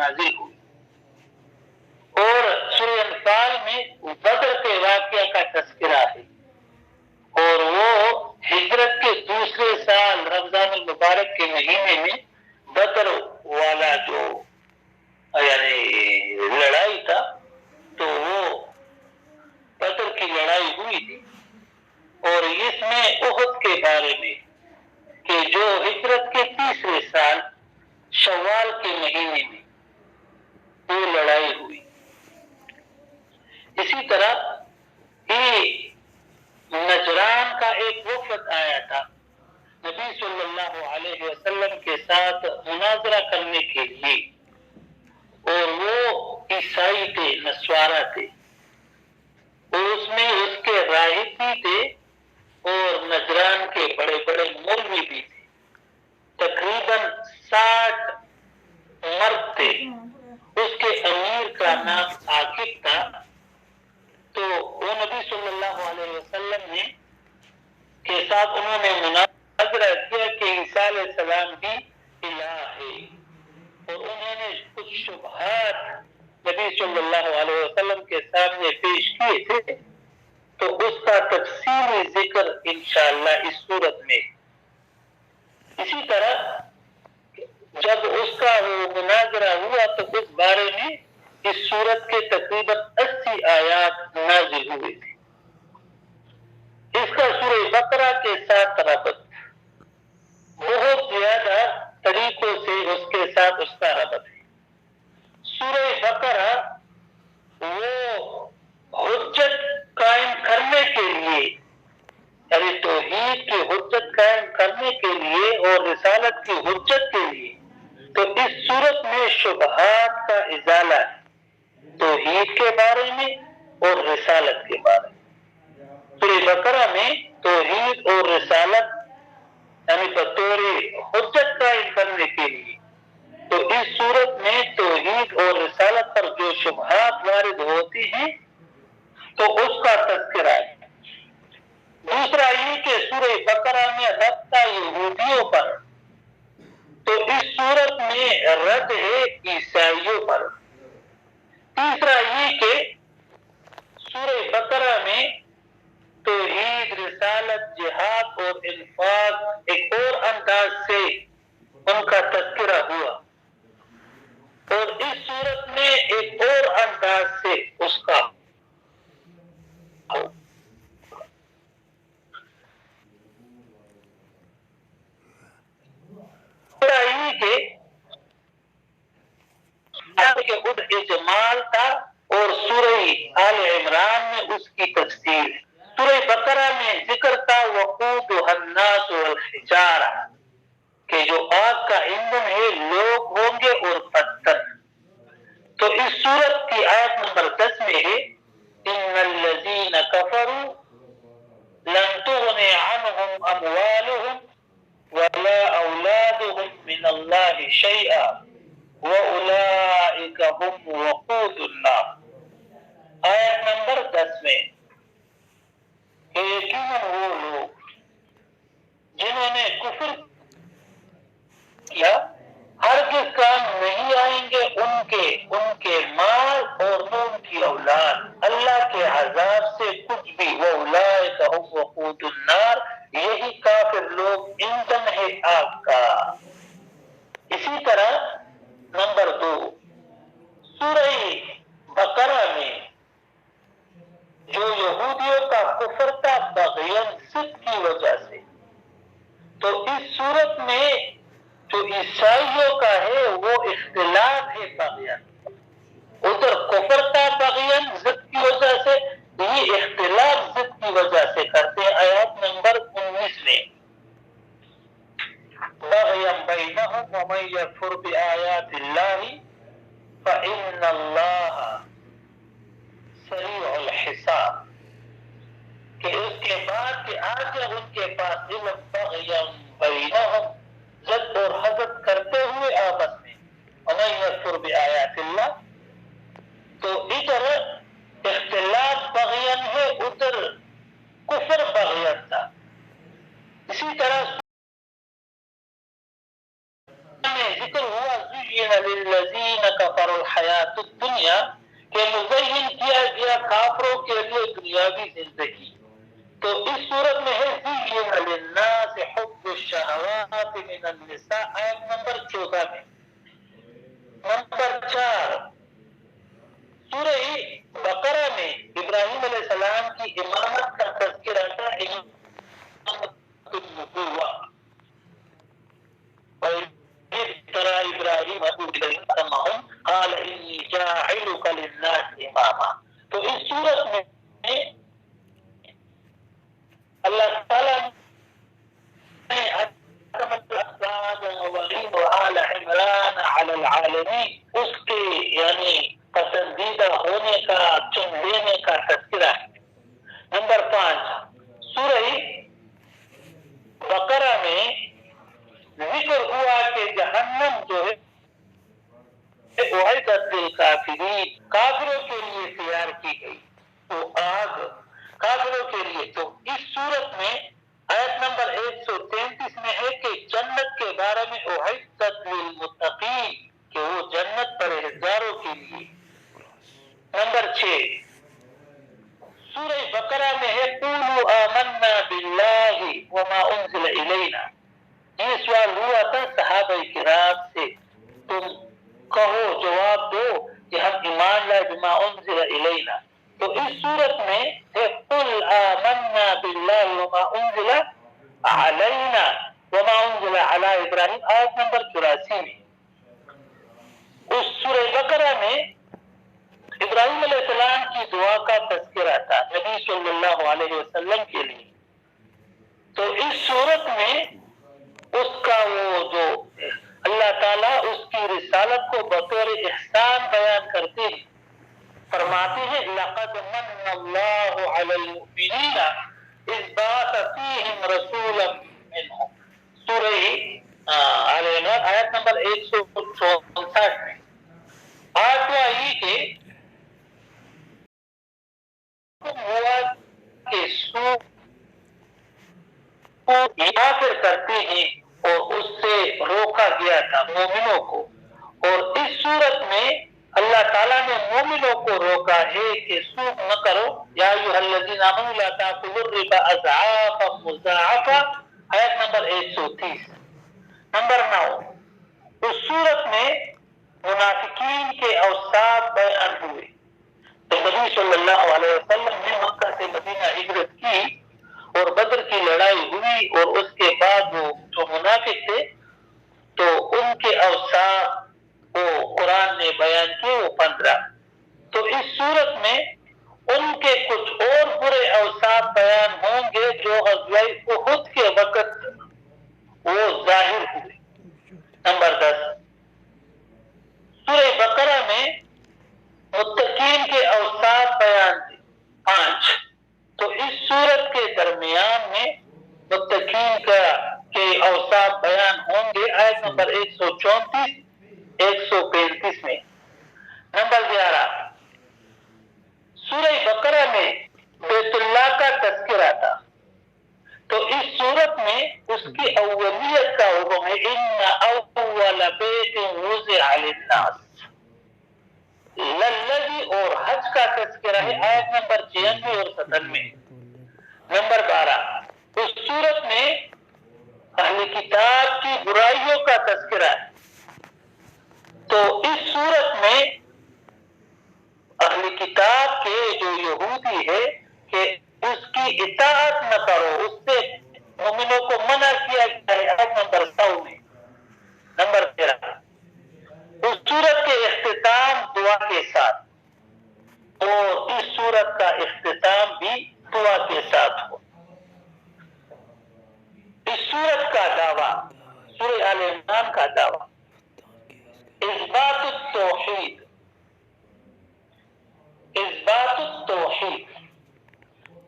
نازل ہوئی. اور سورہ انفال میں بدر کے واقعہ کا تذکرہ ہے، اور وہ ہجرت کے دوسرے سال رمضان المبارک کے مہینے میں بدر والا جو یعنی لڑائی تھا، تو وہ بدر کی لڑائی ہوئی تھی. اور اس میں احد کے بارے میں کہ جو ہجرت کے تیسرے سال شوال کے مہینے میں وہ لڑائی ہوئی. اسی طرح یہ نجران کا ایک وفد آیا تھا نبی صلی اللہ علیہ وسلم کے ساتھ مناظرہ کرنے کے لیے، اور وہ عیسائی تھے، نسوارا تھے، اور اس میں اس کے راہب بھی تھے اور نجران کے بڑے بڑے مولوی بھی تھے. تقریباً 60 مرد تھے. اس کے امیر کا نام عاقب تھا. تو وہ نبی صلی اللہ علیہ وسلم نے کے ساتھ انہوں نے مناظرہ کیا کہ عیسیٰ علیہ السلام بھی الہ ہے، اور انہوں نے کچھ شبہات نبی صلی اللہ علیہ وسلم کے سامنے پیش کیے تھے. تو اس کا تفصیلی ذکر انشاءاللہ اس صورت میں. اسی طرح جب اس کا وہ مناظرہ ہوا تو اس بارے میں اس صورت کے تقریباً 80 آیات نازل ہوئے تھے. اس کا سورہ بقرہ کے ساتھ ربط بہت زیادہ طریقوں سے اس کے ساتھ اس کا ربط ہے. سورہ بقرہ وہ حجت قائم کرنے کے لیے، یعنی توحید کی حجت قائم کرنے کے لیے اور رسالت کی حجت کے لیے، تو اس صورت میں شبہات کا ازالہ ہے توحید کے بارے میں اور رسالت کے بارے میں. سورہ بقرہ میں توحید اور رسالت یعنی بطور حجت قائم کرنے کے لیے، تو اس صورت میں توحید اور رسالت پر جو شبہات وارد ہوتی ہیں تو اس کا تذکرہ ہے. دوسرا یہ کہ سورہ بقرہ میں رد یہودیوں پر، تو اس صورت میں رد ہے عیسائیوں پر. تیسرا یہ کہ سورہ بقرہ میں توحید، رسالت، جہاد اور انفاق ایک اور انداز سے ان کا تذکرہ ہوا، اور اس صورت میں ایک اور انداز سے اس کا کہ خود اجمال تھا، اور سورہ آل عمران میں اس کی تفصیل ہے. سورہ بقرہ میں ذکر تھا وقودها الناس والحجارہ، کہ جو آگ کا ایندھن ہے لوگ ہوں گے اور پتھر. تو اس سورت کی آیت نمبر 10 میں ہے ان الذین کفروا لن تغنی عنهم اموالهم ولا اولادهم من اللہ شیئا وَأُولَئِكَ هُمْ وَقُودُ النَّارِ. آیت نمبر 10 میں کہ یقیناً وہ لوگ جنہوں نے کفر کیا ہرگز کام نہیں آئیں گے ان کے مال اور ان کی اولاد اللہ کے عذاب سے کچھ بھی. وَأُولَئِكَ هُمْ وَقُودُ النَّارِ، یہی کافر لوگ ایندھن ہے آگ کا. اسی طرح نمبر 2 سورہ بقرہ میں جو یہودیوں کا کفر تھا بغیاً ضد کی وجہ سے، تو اس صورت میں جو عیسائیوں کا ہے وہ اختلاف ہے بغیاً. ادھر کفر تھا بغیاً ضد کی وجہ سے، یہ اختلاف ضد کی وجہ سے کرتے. آیات نمبر 19 میں بغيا بينهم ومن يكفر بآيات الله فإن الله سريع الحساب، کہ اس کے بعد کہ آگے ان کے پاس علم بغيا بينهم ضد اور حسد کرتے ہوئے آپس میں ومن يكفر بآيات الله، تو ادھر اختلاف بغيا ہے، ادھر کفر بغيا تھا. اسی طرح ذکر ہوا زین للذین کفروا الحیات الدنیا کہ مزین کیا گیا کافروں کے لیے دنیاوی زندگی. تو اس صورت میں ہے زین للناس حب الشہوات من النساء آیت نمبر 14 میں. نمبر 4 سورہ بقرہ میں ابراہیم علیہ السلام کی امامت کا تذکرہ تھا. امامت النبوہ ترى ابراہیم قال انی جاعلک للناس اماما. تو اس صورت میں اللہ تعالیٰ نے وآل عمران علی العالمین اس کے یعنی پسندیدہ ہونے کا چن لینے کا تذکرہ ہے. نمبر 5 سورہ بقرہ میں ذکر ہوا کہ جہنم جو ہے اعدت للکافرین کافروں کے لیے تیار کی گئی. تو آگ کافروں کے لیے. تو اس صورت میں آیت نمبر 133 میں ہے کہ جنت کے بارے میں اعدت للمتقین کہ وہ جنت پرہیزگاروں کے لیے. نمبر 6 سورہ بقرہ میں ہے قولوا آمنا باللہ وما انزل الینا. یہ سوال ہوا تھا صحابہ کرام سے تم کہو جواب دو کہ ہم ایمان لائے بما انزل الینا. تو اس صورت میں ہے قل آمنا باللہ وما انزل علینا وما انزل علی ابراہیم آیت نمبر 84 میں. اس سورہ بقرہ میں ابراہیم علیہ السلام کی دعا کا تذکرہ تھا نبی صلی اللہ علیہ وسلم کے لیے. تو اس صورت میں اس کا وہ جو اللہ تعالیٰ اس کی رسالت کو بطور احسان بیان کرتے ہیں. فرماتے ہیں لقد من اللہ علی المؤمنین اذ بعث فیہم رسولا منہم. سورہ آل عمران آیت نمبر 164 میں. آٹھواں یہ کہ ہوا کہ سوء کافر کرتے ہیں اور اس سے روکا گیا تھا مومنوں کو. اور اس صورت میں اللہ تعالیٰ نے مومنوں کو روکا ہے کہ سود نہ کرو. یا ایھا الذین آمنوا لا تأکلوا الربا اضعافا مضاعفا آیت نمبر 130. نمبر 9 اس صورت میں منافقین کے اوصاف بیان ہوئے. تو نبی صلی اللہ علیہ وسلم نے مکہ سے مدینہ ہجرت کی اور بدر کی لڑائی ہوئی اور اس کے بعد وہ جو منافق تھے تو ان کے اوصاف وہ قرآن نے بیان کیے وہ 15. تو اس صورت میں ان کے کچھ اور برے اوصاف بیان ہوں گے جو غزوہ احد کے وقت وہ ظاہر ہوئے. نمبر 10 سورہ بقرہ میں متقین کے اوصاف بیان تھے 5. تو اس صورت کے درمیان میں متقین کے اوصاف بیان ہوں گے آیت نمبر 134 135 میں. نمبر 11 سورہ بقرہ میں بیت اللہ کا تذکرہ تھا. تو اس صورت میں اس کی اولیت کا حکم ہے ان اول بیت وضع للناس للذی اور حج کا تذکرہ ہے آیت نمبر 96 اور 97. نمبر 12 اس صورت میں اہل کتاب کی برائیوں کا تذکرہ ہے. تو اس صورت میں اہل کتاب کے جو یہودی ہے کہ اس کی اطاعت نہ کرو اس سے مومنوں کو منع کیا گیا ہے آیت نمبر 100 میں. نمبر 13 اس صورت کے اختتام دعا کے ساتھ اور اس صورت کا اختتام بھی دعا کے ساتھ ہو. اس صورت کا دعویٰ سورہ آل عمران کا دعویٰ اثبات التوحید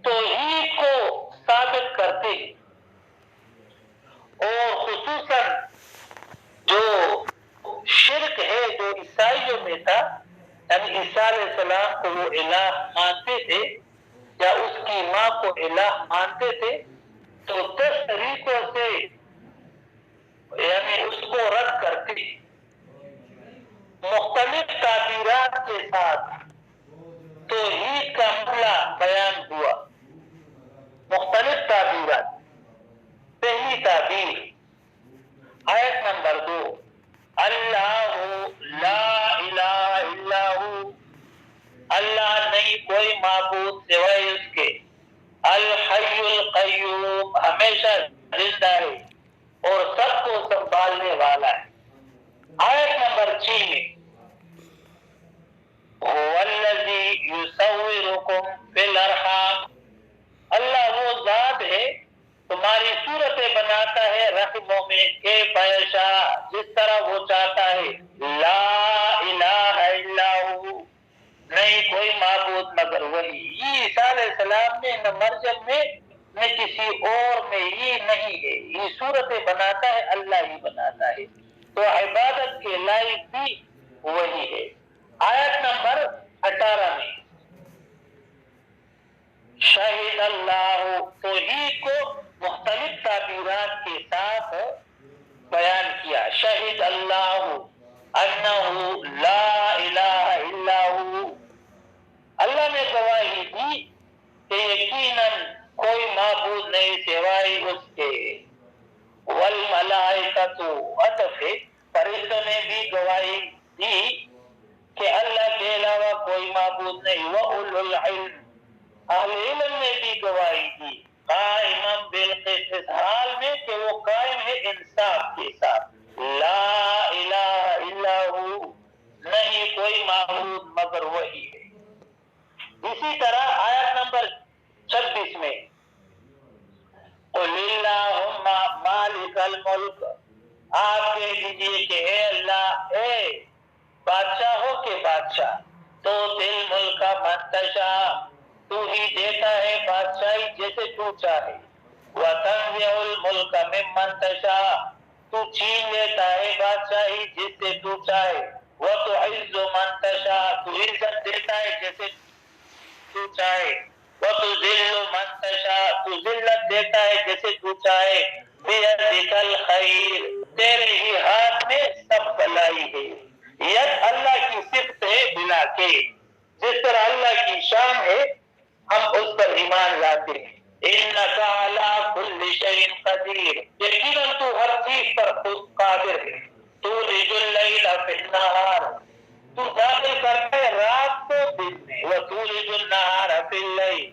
توحید کو ثابت کرتے ہیں. اور خصوصاً جو شرک ہے جو عیسائیوں میں تھا یعنی عیسیٰ علیہ السلام کو وہ الہ مانتے تھے یا اس کی ماں کو الہ مانتے تھے تو 10 طریقوں سے یعنی اس کو رد کرتے. مختلف تعبیرات کے ساتھ توحید کا معاملہ بیان ہوا. مختلف تعبیرات. پہلی تعبیر آیت نمبر 2 اللہ لا الہ الا ہو، اللہ نہیں کوئی معبود سوائے اس کے، الحی القیوم ہمیشہ زندہ ہے اور سب کو سنبھالنے والا ہے. آیت نمبر 6 میں والذی یصورکم فی الارحام، اللہ وہ ذات ہے تمہاری صورتیں بناتا ہے رحموں میں کیف یشاء، جس طرح وہ چاہتا ہے. لا الہ الا ہو، نہیں کوئی معبود مگر وہی. یہ عیسیٰ علیہ السلام نے نہ مریم میں نہ کسی اور میں یہ نہیں ہے. یہ صورتیں بناتا ہے اللہ ہی بناتا ہے، تو عبادت کے لائق بھی وہی ہے. آیت نمبر 18 میں شہید اللہ، توحید کو مختلف تعبیرات کے ساتھ بیان کیا. شہید اللہ انہ لا الہ الا ہو، اللہ نے گواہی دی کہ یقیناً کوئی معبود نہیں سوائے اس کے. والملائکۃ، عطف فرشتوں نے بھی گواہی دی کہ اللہ کے علاوہ کوئی معبود نہیں. وَأُولُو الْعِلْمِ، اہل علم نے بھی گواہی دی. قائما بالقسط، اس حال میں کہ وہ قائم ہے انصاف کے ساتھ. لا الہ الا ہو، نہیں کوئی معبود مگر وہی ہے. اسی طرح آیت نمبر 26 میں قل اللہم مالک الملک، آپ کہہ دیجئے کہ اے اللہ، اے بادشاہوں کے بادشاہ، تو دل ملک من تشاء، تو ہی دیتا ہے بادشاہی جیسے تو چاہے. وتنزع الملک ممن تشاء، تو چھین لیتا ہے بادشاہی جس سے تو چاہے. وتعز من تشاء، تو عزت دیتا ہے جیسے تو چاہے. وتذل من تشاء، تو ذلت دیتا ہے جیسے تو چاہے. بیدک الخیر، تیرے ہی ہاتھ میں سب بھلائی ہے. ید اللہ کی صفت ہے بلا کے، جس طرح اللہ کی شان ہے ہم اس پر ایمان لاتے ہیں. انک علی کل شیء قدیر، یقیناً تو ہر چیز پر قادر ہے. تولج اللیل فی النہار، تو داخل کرتا ہے رات کو دن میں. وتولج النہار فی اللیل،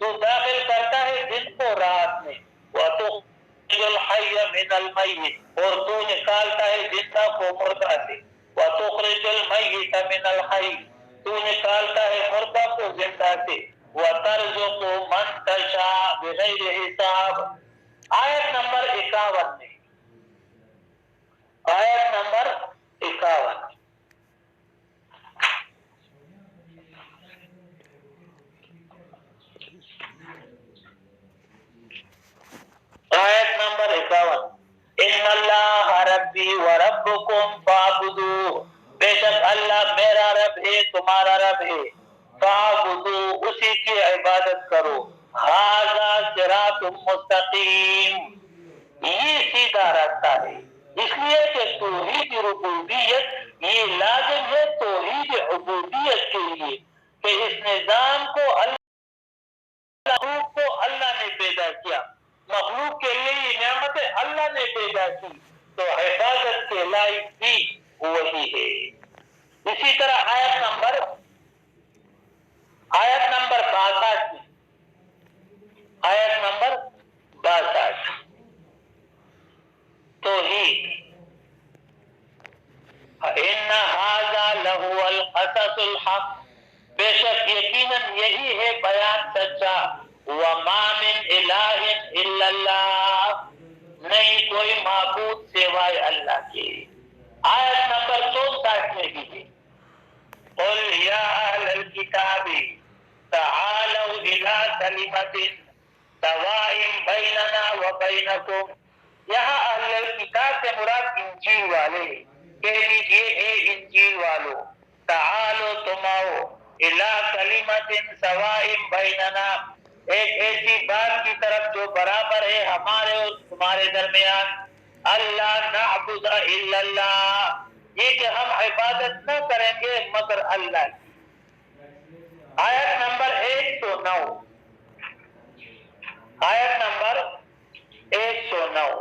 تو داخل کرتا ہے دن کو رات میں. وتخرج الحی من المیت، اور تو نکالتا ہے زندہ کو مردہ سے. وتخرج المیت من الحی، تو نکالتا ہے مردہ کو زندہ سے. وترزق من تشاء بغیر حساب. آیت نمبر 51 میں، آیت نمبر 51 آیت نمبر 51 ان اللہ ربی و ربکم فاعبدوہ، بے شک اللہ میرا رب ہے تمہارا رب ہے. فاعبدوہ، اسی کی عبادت کرو. ھذا صراط مستقیم، یہ سیدھا راستہ ہے. اس لیے کہ توحید ربوبیت یہ لازم ہے توحید عبودیت کے لیے، کہ اس نظام کو مخلوق کو اللہ نے پیدا کیا، مخلوق کے لیے یہ نعمتیں اللہ نے پیدا کی، تو عبادت کے لائق بھی وہی ہے. اسی طرح آیت نمبر 62 میں، آیت نمبر 62 توحید. ان ھذا لہو القصص الحق، بے شک یقیناً یہی ہے بیان سچا. وما من الہ الا اللہ، نہیں کوئی معبود سوائے اللہ کے. آیت نمبر 64 میں بھی ہے قل یا اہل الکتاب تعالوا الی کلمۃ سواء بیننا وبینکم. یہاں اہل الکتاب سے مراد انجیل والے، کہہ دیجئے اے انجیل والو، تعالوا تم آؤ، الی کلمۃ سواء بیننا، ایک ایسی بات کی طرف جو برابر ہے ہمارے اور تمہارے درمیان. اللہ نعبد الا اللہ، یہ کہ ہم عبادت نہ کریں گے مگر اللہ کی۔ آیت نمبر 109، آیت نمبر 109،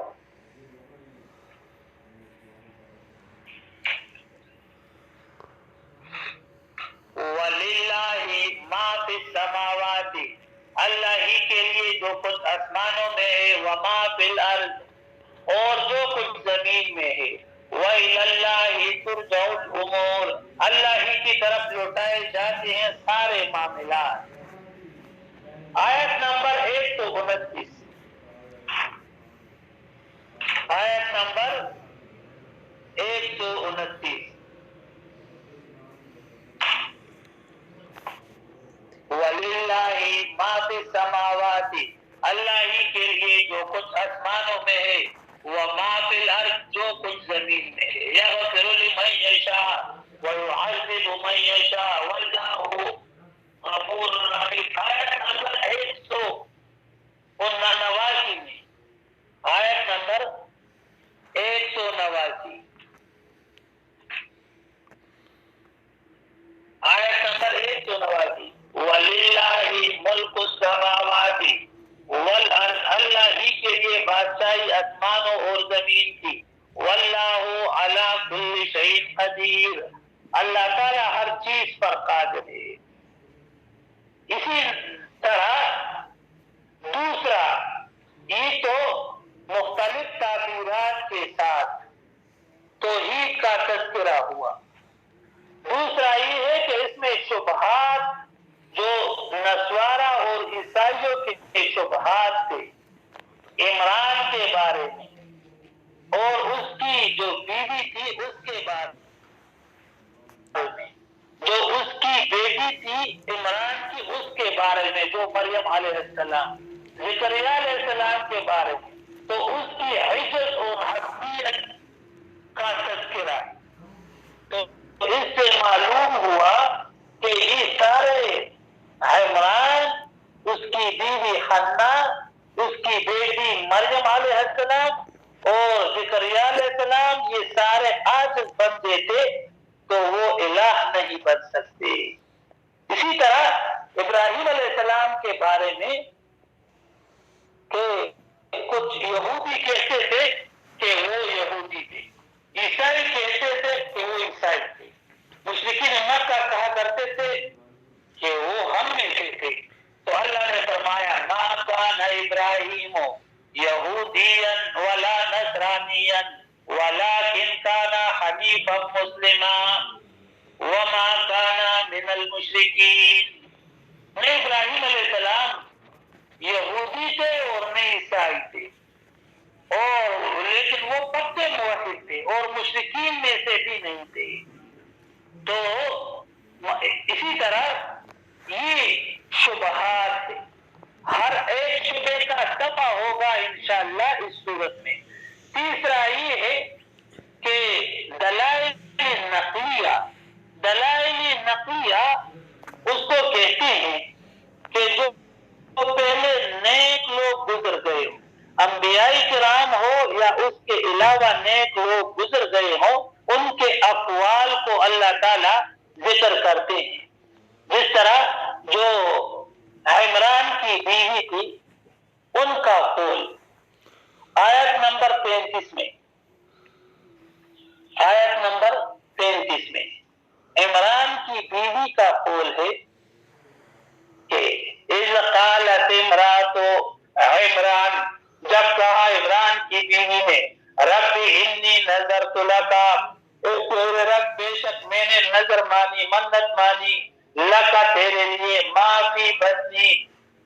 وَلِلَّهِ مَا فِي السَّمَاوَاتِ، اللہ ہی کے لیے جو کچھ آسمانوں میں ہے، وَمَا فِي الْأَرْضِ، اور جو کچھ زمین میں ہے، وَإِلَى اللَّهِ تُرْجَعُ الْأُمُورُ، اللہ ہی کی طرف لوٹائے جاتے ہیں سارے معاملات۔ آیت نمبر 129، آیت نمبر 129، وَلِلَّهِ مَا فِي السَّمَاوَاتِ، اللہ ہی کے لیے جو کچھ آسمانوں میں ہے، وَمَا فِي الْأَرْضِ، جو کچھ زمین میں ہے، يَغْفِرُ لِمَن يَشَاءُ وَيُعَذِّبُ مَن يَشَاءُ وَاللَّهُ غَفُورٌ رَحِيمٌ۔ آیت نمبر 189 میں، آیت نمبر 189، آیت نمبر 189، وَلِلَّهِ مُلْكُ السَّمَاوَاتِ وَالْأَرْضِ، اللہ ہی کے لیے بادشاہی آسمانوں اور زمین کی، وَاللَّهُ عَلَى كُلِّ شَيْءٍ قَدِيرٌ، اللہ تعالیٰ ہر چیز پر قادر ہے۔ اسی طرح دوسرا، یہ تو مختلف تعبیرات کے ساتھ توحید کا تذکرہ ہوا۔ دوسرا یہ ہے کہ اس میں شبہات جو نصارہ اور عیسائیوں کے شبہات تھے عمران کے بارے میں اور اس کی جو بیوی تھی اس کے بارے میں، جو اس کی بیٹی تھی عمران کی اس کے بارے میں، جو مریم علیہ السلام، زکریا علیہ السلام کے بارے میں، تو اس کی عزت اور حقیقت کا تذکرہ ہے۔ تو اس سے معلوم ہوا کہ یہ سارے عمران، اس کی بیوی حنا، اس کی بیٹی مریم علیہ السلام اور زکریا علیہ السلام، یہ سارے عاجز بندے تھے، تو وہ الہ نہیں بن سکتے۔ اسی طرح ابراہیم علیہ السلام کے بارے میں کہ کچھ یہودی کہتے تھے کہ وہ یہودی تھے، عیسائی کہتے تھے کہ وہ عیسائی تھے، مشرکین مکہ کہا کرتے تھے کہ وہ ہم میں سے تھے۔ تو اللہ نے فرمایا ما کان ابراہیم یہودیا ولا نصرانیا ولکن کان حنیفا مسلما وما کان من المشرکین۔ نہ ابراہیم علیہ السلام یہودی تھے اور نہ عیسائی تھے، اور لیکن وہ پکے موحد تھے اور مشرکین میں سے بھی نہیں تھے۔ تو اسی طرح یہ شبہات تھے، ہر ایک شبہ کا دفع ہوگا انشاءاللہ اس صورت میں۔ تیسرا یہ ہے کہ دلائل نقلیہ، دلائل نقلیہ اس کو کہتے ہیں کہ جو پہلے نیک لوگ گزر گئے ہو، انبیاء کرام ہو یا اس کے علاوہ نیک لوگ گزر گئے ہوں، ان کے اقوال کو اللہ تعالی ذکر کرتے ہیں۔ جس طرح جو عمران کی بیوی تھی ان کا قول آیت نمبر 35 میں، آیت نمبر 35 میں عمران کی بیوی کا قول ہے کہ اذ قالت امرأۃ عمران، جب کہا عمران کی بیوی نے رب انی نذرت لک، اے رب بے شک میں نے نظر مانی، منت مانی، لکا تیرے لیے، ما فی بطنی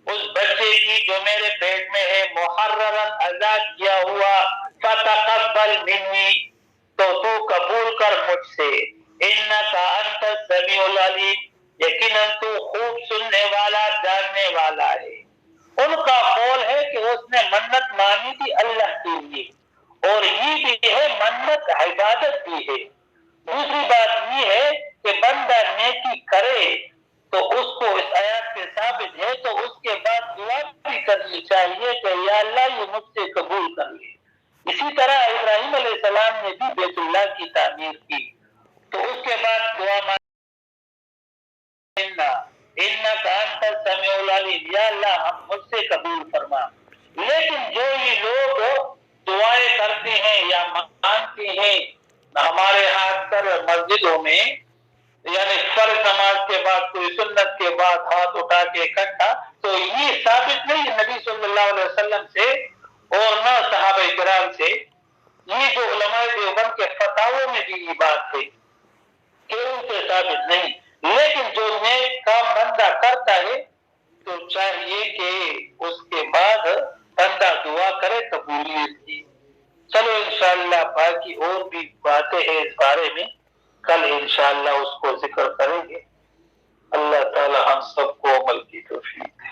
اس بچے کی جو میرے پیٹ میں ہے، محررا آزاد کیا ہوا، فتقبل منی تو تو قبول کر مجھ سے، انک انت السمیع العلیم یقیناً تو خوب سننے والا جاننے والا ہے۔ ان کا قول ہے کہ اس نے منت مانی تھی اللہ کے لیے، اور یہ بھی ہے منت عبادت بھی ہے۔ دوسری بات یہ ہے کہ بندہ نیکی کرے تو اس کو اس آیات سے ثابت ہے تو اس کے بعد دعا بھی کرنی چاہیے کہ یا اللہ یہ مجھ سے قبول کر لے۔ اسی طرح ابراہیم علیہ السلام نے بھی بیت اللہ کی تعمیر کی، یعنی فرض نماز کے بعد کوئی سنت کے بعد ہاتھ اٹھا کے اکٹھا، تو یہ ثابت نہیں نبی صلی اللہ علیہ وسلم سے اور نہ صحابہ کرام سے. یہ جو علماء دیوبند کے فتاووں میں بھی یہ بات ہے کہ ان سے ثابت نہیں. لیکن جو نیک کام بندہ کرتا ہے تو چاہیے کہ اس کے بعد بندہ دعا کرے قبولیت کی. چلو انشاءاللہ باقی اور بھی باتیں ہیں اس بارے میں، کل انشاءاللہ اس کو ذکر کریں گے. اللہ تعالی ہم سب کو عمل کی توفیق